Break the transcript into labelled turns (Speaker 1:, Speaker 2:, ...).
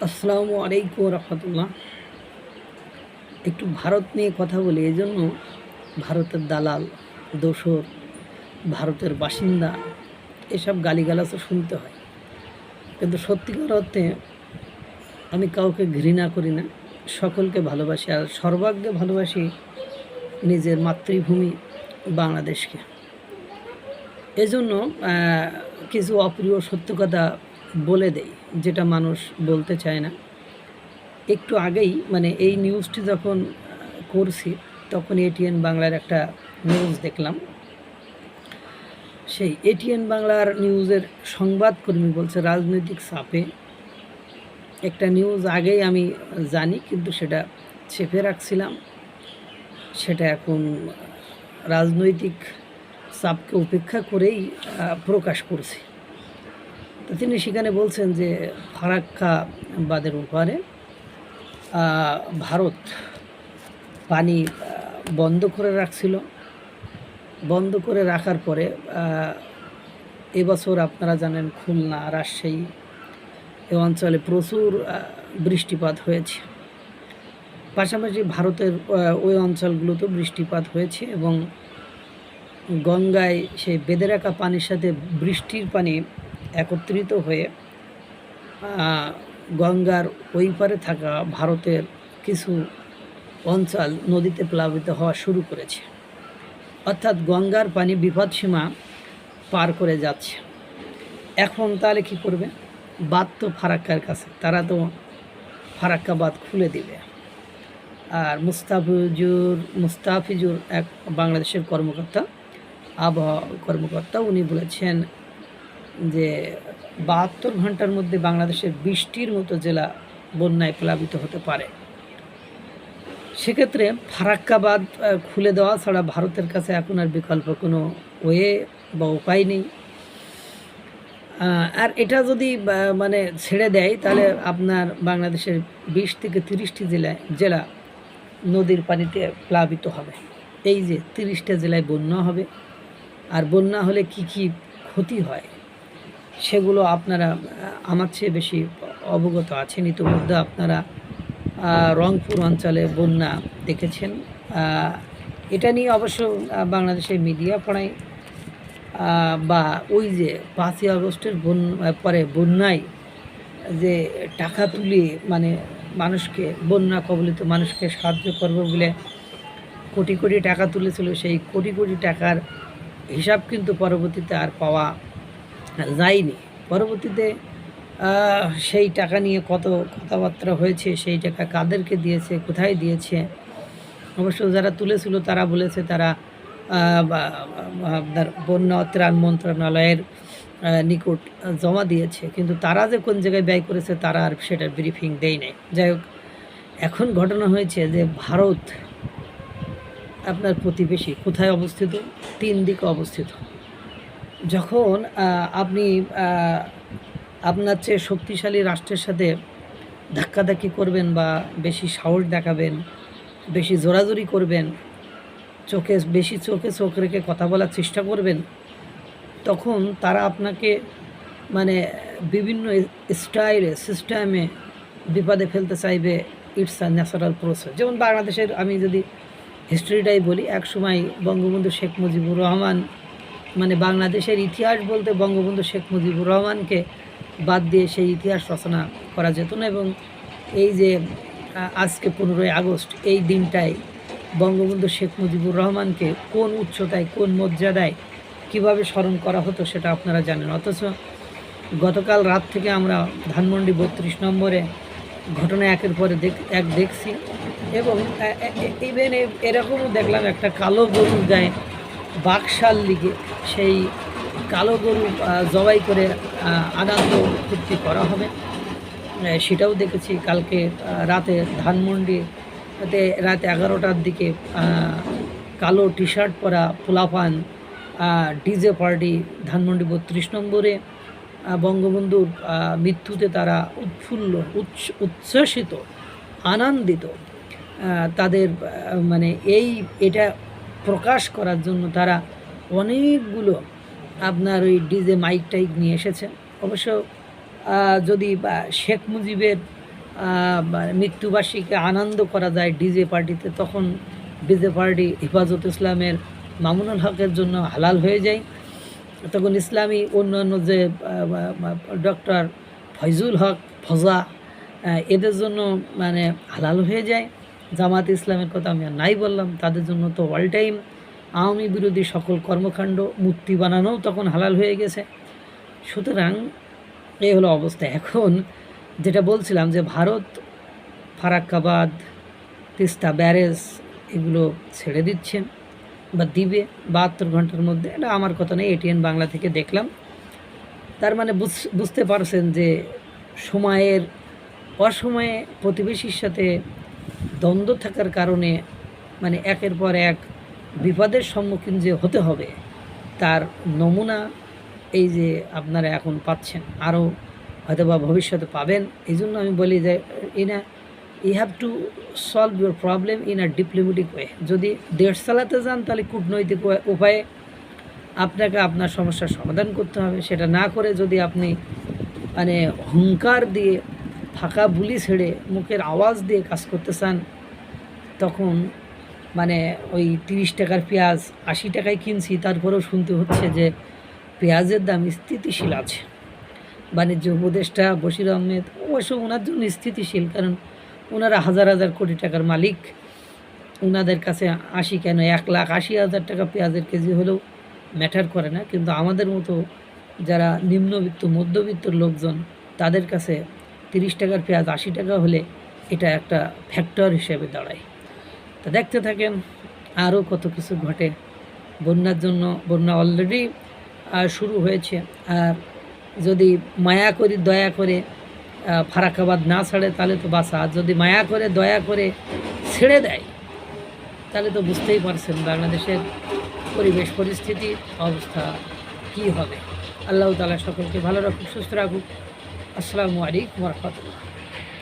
Speaker 1: আসসালামু আলাইকুম রহমতুল্লাহ। একটু ভারত নিয়ে কথা বলি, এই জন্য ভারতের দালাল, দোসর, ভারতের বাসিন্দা এসব গালিগালাজও শুনতে হয়। কিন্তু সত্যিকার অর্থে আমি কাউকে ঘৃণা করি না, সকলকে ভালোবাসি। আর সর্বাগ্রে ভালোবাসি নিজের মাতৃভূমি বাংলাদেশকে। এজন্য কিছু অপ্রিয় সত্য কথা বলে দেই, যেটা মানুষ বলতে চায় না। একটু আগেই এই নিউজটি যখন করছি, তখন এটিএন বাংলার একটা নিউজ দেখলাম। সেই এটিএন বাংলার নিউজের সংবাদকর্মী বলছে রাজনৈতিক চাপে, একটা নিউজ আগেই আমি জানি কিন্তু সেটা চেপে রাখছিলাম, সেটা এখন রাজনৈতিক চাপকে উপেক্ষা করেই প্রকাশ করছি। তো তিনি সেখানে বলছেন যে ফারাক্কা বাঁধের ওপারে ভারত পানি বন্ধ করে রাখছিল। বন্ধ করে রাখার পরে এবছর আপনারা জানেন খুলনা, রাজশাহী এ অঞ্চলে প্রচুর বৃষ্টিপাত হয়েছে। পাশাপাশি ভারতের ওই অঞ্চলগুলোতেও বৃষ্টিপাত হয়েছে এবং গঙ্গায় সেই বেঁধে রাখা পানির সাথে বৃষ্টির পানি একত্রিত হয়ে গঙ্গার ওই পারে থাকা ভারতের কিছু অঞ্চল নদীতে প্লাবিত হওয়া শুরু করেছে। অর্থাৎ গঙ্গার পানি বিপদসীমা পার করে যাচ্ছে। এখন তাহলে কী করবে? বাঁধ তো ফারাক্কার কাছে, তারা তো ফারাক্কা বাঁধ খুলে দিবে। আর মুস্তাফিজুর এক বাংলাদেশের কর্মকর্তা, আবহাওয়া কর্মকর্তা, উনি বলেছেন যে 72 ঘন্টার মধ্যে বাংলাদেশের 20টির মতো জেলা বন্যায় প্লাবিত হতে পারে। সেক্ষেত্রে ফারাক্কা বাঁধ খুলে দেওয়া ছাড়া ভারতের কাছে এখন আর বিকল্প কোনো ওয়ে বা উপায় নেই। আর এটা যদি ছেড়ে দেয়, তাহলে আপনার বাংলাদেশের 20 থেকে 30টি জেলা নদীর পানিতে প্লাবিত হবে। এই যে 30টা জেলায় বন্যা হবে। আর বন্যা হলে কি কি ক্ষতি হয় সেগুলো আপনারা আমার চেয়ে বেশি অবগত আছেন। ইতিমধ্যে আপনারা রংপুর অঞ্চলে বন্যা দেখেছেন। এটা নিয়ে অবশ্য বাংলাদেশের মিডিয়া পড়ায় বা ওই যে 5ই আগস্টের পরে বন্যায় যে টাকা তুলে মানুষকে, বন্যা কবলিত মানুষকে সাহায্য করবে বলে কোটি কোটি টাকা তুলেছিল, সেই কোটি কোটি টাকার হিসাব কিন্তু পরবর্তীতে আর পাওয়া যায়নি। পরবর্তীতে সেই টাকা নিয়ে কত কথাবার্তা হয়েছে, সেই টাকা কাদেরকে দিয়েছে, কোথায় দিয়েছে। অবশ্য যারা তুলেছিল তারা বলেছে তারা আপনার বন্যা ত্রাণ মন্ত্রণালয়ের নিকট জমা দিয়েছে, কিন্তু তারা যে কোন জায়গায় ব্যয় করেছে তারা আর সেটার ব্রিফিং দেয় নাই। যাই হোক, এখন ঘটনা হয়েছে যে ভারত আপনার প্রতিবেশী কোথায় অবস্থিত? 3 দিকে অবস্থিত। যখন আপনি আপনার চেয়ে শক্তিশালী রাষ্ট্রের সাথে ধাক্কাধাক্কি করবেন বা বেশি সাহস দেখাবেন, বেশি জোরাজুরি করবেন, বেশি চোখ রেখে কথা বলার চেষ্টা করবেন, তখন তারা আপনাকে বিভিন্ন স্টাইলে, সিস্টেমে বিপদে ফেলতে চাইবে। It's a natural process. যেমন বাংলাদেশের আমি যদি হিস্ট্রিটাই বলি, একসময় বঙ্গবন্ধু শেখ মুজিবুর রহমান, বাংলাদেশের ইতিহাস বলতে বঙ্গবন্ধু শেখ মুজিবুর রহমানকে বাদ দিয়ে সেই ইতিহাস রচনা করা যেত না। এবং এই যে আজকে 15ই আগস্ট, এই দিনটায় বঙ্গবন্ধু শেখ মুজিবুর রহমানকে কোন উচ্চতায়, কোন মর্যাদায়, কিভাবে স্মরণ করা হতো সেটা আপনারা জানেন। অথচ গতকাল রাত থেকে আমরা ধানমন্ডি 32 নম্বরে ঘটনা একের পরে দেখছি। এবং ইভেন এরকমও দেখলাম একটা কালো গরুর গায়ে বাকশাল লিগে সেই কালো গরু জবাই করে আনন্দ ফুর্তি করা হবে, সেটাও দেখেছি। কালকে রাতে ধানমন্ডিতে রাত 11টার দিকে কালো টি শার্ট পরা পোলাপান ডিজে পার্টি ধানমন্ডি 32 নম্বরে বঙ্গবন্ধুর মৃত্যুতে তারা উৎফুল্ল, উচ্ছ্বসিত, আনন্দিত। তাদের এটা প্রকাশ করার জন্য তারা অনেকগুলো আপনার ওই ডিজে মাইক টাইক নিয়ে এসেছে। অবশ্য যদি শেখ মুজিবের মৃত্যুবার্ষিকী আনন্দ করা যায় ডিজে পার্টিতে, তখন ডিজে পার্টি হেফাজত ইসলামের মামুনুল হকের জন্য হালাল হয়ে যায়। তখন ইসলামী অন্যান্য যে ডক্টর ফয়জুল হক ফজা এদের জন্য মানে হালাল হয়ে যায়। জামাত ইসলামের কথা আমি আর নাই বললাম, তাদের জন্য তো অল টাইম আওয়ামী বিরোধী সকল কর্মকাণ্ড মূর্তি বানানোও তখন হালাল হয়ে গেছে। সুতরাং এই হলো অবস্থা। এখন যেটা বলছিলাম যে ভারত ফারাক্কাবাদ, তিস্তা ব্যারেজ এগুলো ছেড়ে দিচ্ছে বা দিবে 72 ঘন্টার মধ্যে, এটা আমার কথা নেই, এটিএন বাংলা থেকে দেখলাম। তার মানে বুঝতে পারছেন যে সময়ের অসময়ে প্রতিবেশীর সাথে দ্বন্দ্ব থাকার কারণে মানে একের পর এক বিপদের সম্মুখীন যে হতে হবে তার নমুনা এই যে আপনারা এখন পাচ্ছেন, আরও হয়তো বা ভবিষ্যতে পাবেন। এই জন্য আমি বলি যে you have to solve your problem in a diplomatic way. যদি দেশ চালাতে যান তাহলে কূটনৈতিক উপায়ে আপনাকে আপনার সমস্যার সমাধান করতে হবে। সেটা না করে যদি আপনি মানে হুঙ্কার দিয়ে ফাঁকা বুলি ছেড়ে মুখের আওয়াজ দিয়ে কাজ করতে চান, তখন মানে ওই 30 টাকার পেঁয়াজ 80 টাকায় কিনছি, তারপরেও শুনতে হচ্ছে যে পেঁয়াজের দাম স্থিতিশীল আছে। বাণিজ্য উপদেষ্টা বশির আহমেদ অবশ্য ওনার জন্য স্থিতিশীল, কারণ ওনারা হাজার হাজার কোটি টাকার মালিক। ওনাদের কাছে 80 কেন 1,80,000 টাকা পেঁয়াজের কেজি হলেও ম্যাটার করে না। কিন্তু আমাদের মতো যারা নিম্নবিত্ত মধ্যবিত্ত লোকজন, তাদের কাছে 30 টাকার পেঁয়াজ 80 টাকা হলে এটা একটা ফ্যাক্টর হিসেবে দাঁড়ায়। তা দেখতে থাকেন আরও কত কিছু ঘটে। বন্যার জন্য বন্যা অলরেডি শুরু হয়েছে। আর যদি মায়া করি দয়া করে ফারাক্কাবাদ না ছাড়ে তাহলে তো বাঁচা, আর যদি মায়া করে দয়া করে ছেড়ে দেয় তাহলে তো বুঝতেই পারছেন বাংলাদেশের পরিবেশ পরিস্থিতি অবস্থা কী হবে। আল্লাহ তাআলা সকলকে ভালো রাখুক, সুস্থ রাখুক। আসসালামু আলাইকুম ওয়া রাহমাতুল্লাহ।